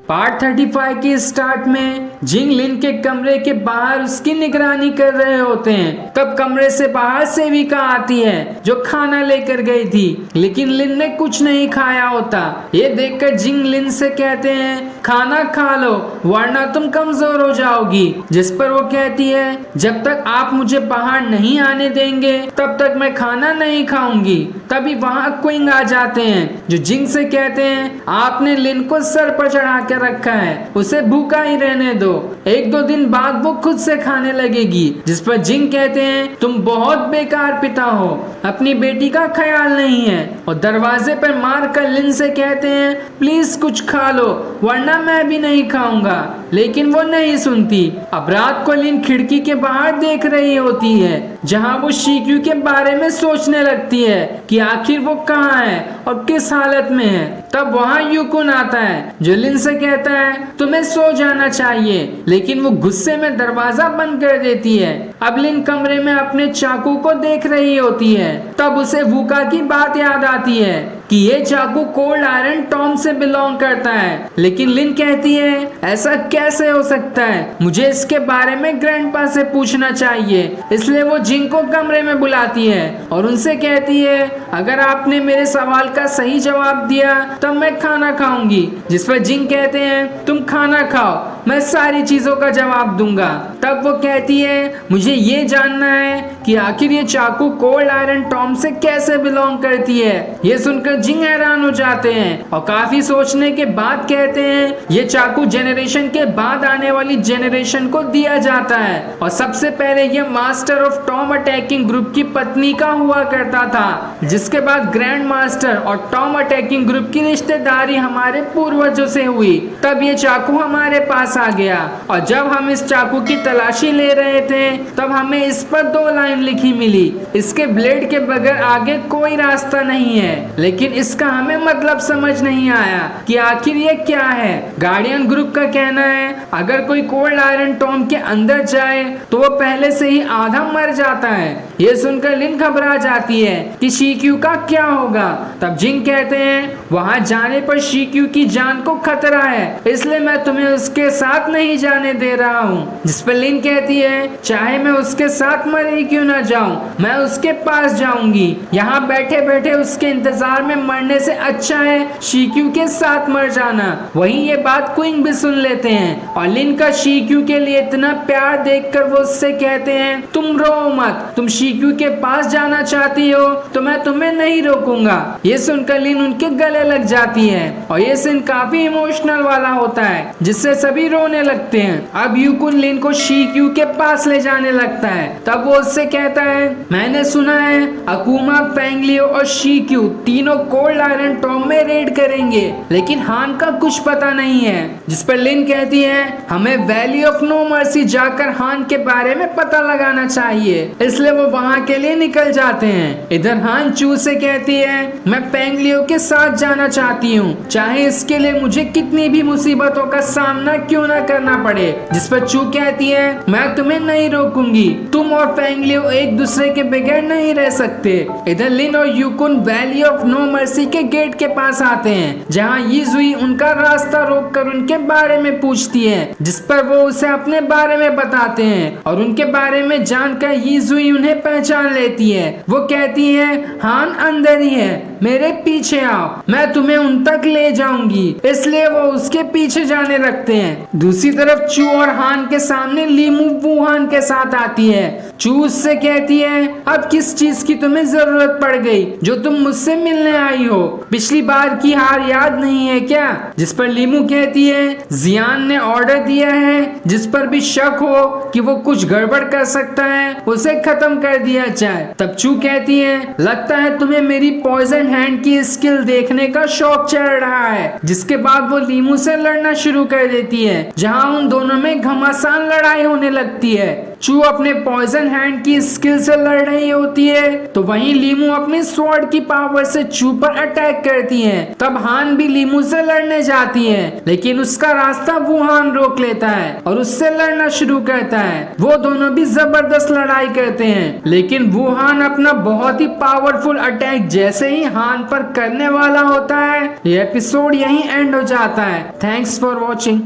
Part 35 के start में जिंग लिन के कमरे के बाहर उसकी निगरानी कर रहे होते हैं। तब कमरे से बाहर सेविका आती है जो खाना लेकर गई थी, लेकिन लिन ने कुछ नहीं खाया होता। ये देखकर जिंग लिन से कहते हैं खाना खा लो वरना तुम कमजोर हो जाओगी, जिस पर वो कहती है जब तक आप मुझे बाहर नहीं आने देंगे तब तक मैं खाना नहीं खाऊंगी। तभी वहां क्विंग आ जाते हैं जो जिंग से कहते हैं आपने लिन को सर पर चढ़ा कर रखा है, उसे भूखा ही रहने दो, 1-2 दिन बाद वो खुद से खाने लगेगी। जिस पर जिंग कहते हैं तुम बहुत बेकार पिता हो, अपनी बेटी का ख्याल नहीं है, और दरवाजे पर मार कर लिन से कहते हैं प्लीज कुछ खा लो वरना मैं भी नहीं खाऊंगा, लेकिन वो नहीं सुनती। अब रात को लिन खिड़की के बाहर देख रही होती है जहां वो शीक्यू के बारे में सोचने लगती है कि आखिर वो कहाँ है और किस हालत में है। तब वहां यूकुन आता है जो लिन से कहता है तुम्हें सो जाना चाहिए, लेकिन वो गुस्से में दरवाजा बंद कर देती है। अब लिन कमरे में अपने चाकू को देख रही होती है। तब उसे वूका की बात याद आती है कि ये चाकू कोल्ड आयरन टॉम से बिलोंग करता है, लेकिन लिन कहती है ऐसा कैसे हो सकता है, मुझे इसके बारे में ग्रैंडपा से पूछना चाहिए। इसलिए वो जिंग को कमरे में बुलाती है और उनसे कहती है अगर आपने मेरे सवाल का सही जवाब दिया तब मैं खाना खाऊंगी। जिस पर जिंग कहते हैं तुम खाना खाओ, मैं सारी चीजों का जवाब दूंगा। तब वो कहती है मुझे ये जानना है कि आखिर ये चाकू कोल्ड आयरन टॉम से कैसे बिलोंग करती है। ये सुनकर जिंग हैरान हो जाते हैं और काफी सोचने के बाद कहते हैं ये चाकू जेनरेशन के बाद आने वाली जेनरेशन को दिया जाता है, और सबसे पहले ये master of Tom attacking group की पत्नी का हुआ करता था, जिसके बाद ग्रैंड मास्टर और टॉम अटैकिंग ग्रुप की रिश्तेदारी हमारे पूर्वजों से हुई। तब ये चाकू हमारे पास आ गया, और जब हम इस चाकू की तलाशी ले रहे थे तब हमें इस पर 2 लाइन लिखी मिली, इसके ब्लेड के बगैर आगे कोई रास्ता नहीं है, लेकिन इसका हमें मतलब समझ नहीं आया कि आखिर ये क्या है। गार्डियन ग्रुप का कहना है अगर कोई कोल्ड आयरन टॉम के अंदर जाए तो वो पहले से ही आधा मर जाता है। ये सुनकर लिन घबरा जाती है कि शीक्यू का क्या होगा। तब जिंग कहते हैं वहां जाने पर शीक्यू की जान को खतरा है, इसलिए मैं तुम्हें उसके साथ नहीं जाने दे रहा हूँ। जिस पर लिन कहती है चाहे मैं उसके साथ मर ही क्यों ना जाऊं, मैं उसके पास जाऊंगी। यहाँ बैठे बैठे उसके इंतजार में मरने से अच्छा है शीक्यू के साथ मर जाना। वहीं ये बात क्विंग भी सुन लेते हैं, और लिन का शीक्यू के लिए इतना प्यार देखकर वो उससे कहते हैं तुम रो मत, तुम शीक्यू के पास जाना चाहती हो तो मैं तुम्हें नहीं रोकूंगा। ये सुनकर लिन उनके गले लग जाती है, और ये सीन काफी इमोशनल वाला होता है जिससे सभी रोने लगते हैं। अब यूकुन लिन को शीक्यू के पास ले जाने लगता है। तब वो उससे कहता है मैंने सुना है अकुमा, फेंगलियो और शीक्यू तीनों कोल्ड आयरन टॉम में रेड करेंगे, लेकिन हान का कुछ पता नहीं है। जिस पर लिन कहती है हमें वैली ऑफ नो मर्सी जाकर हान के बारे में पता लगाना चाहिए, इसलिए वो वहां के लिए निकल जाते हैं। इधर हान चू से कहती है मैं फेंगलियो के साथ जाना चाहती हूँ, चाहे इसके लिए मुझे कितनी भी मुसीबतों का सामना क्यों ना करना पड़े। जिस पर चू कहती है मैं तुम्हें नहीं रोकूंगी, तुम और फेंगलियो एक दूसरे के बगैर नहीं रह सकते। इधर लिन और यूकुन वैली ऑफ नो मर्सी के गेट के पास आते हैं जहां यीजुई उनका रास्ता रोककर उनके बारे में पूछती है, जिस पर वो उसे अपने बारे में बताते हैं, और उनके बारे में जानकर यीजुई उन्हें पहचान लेती है। वो कहती है हान अंदर ही है, मेरे पीछे आओ, मैं तुम्हें उन तक ले जाऊंगी। इसलिए वो उसके पीछे जाने लगते हैं। दूसरी तरफ चू और हान के सामने लीमू वुहान के साथ आती है। चू उससे कहती है अब किस चीज की तुम्हें जरूरत पड़ गई जो तुम मुझसे मिलने आई हो, पिछली बार की हार याद नहीं है क्या। जिस पर लीमू कहती है जियान ने ऑर्डर दिया है जिस पर भी शक हो कि वो कुछ गड़बड़ कर सकता है उसे खत्म कर दिया जाए। तब चू कहती है लगता है तुम्हें मेरी पॉइजन हैंड की स्किल देखने का शौक चढ़ रहा है। जिसके बाद वो लीमू से लड़ना शुरू कर देती है, जहां उन दोनों में घमासान लड़ाई होने लगती है। चू अपने पॉइजन हैंड की स्किल से लड़ रही होती है तो वहीं लीमू अपनी स्वॉर्ड की पावर से चू पर अटैक करती है। तब हान भी लीमू से लड़ने जाती है लेकिन उसका रास्ता वुहान रोक लेता है और उससे लड़ना शुरू करता है। वो दोनों भी जबरदस्त लड़ाई करते हैं लेकिन वुहान अपना बहुत ही पावरफुल अटैक जैसे ही हान पर करने वाला होता है ये एपिसोड यहीं एंड हो जाता है। Thanks for watching.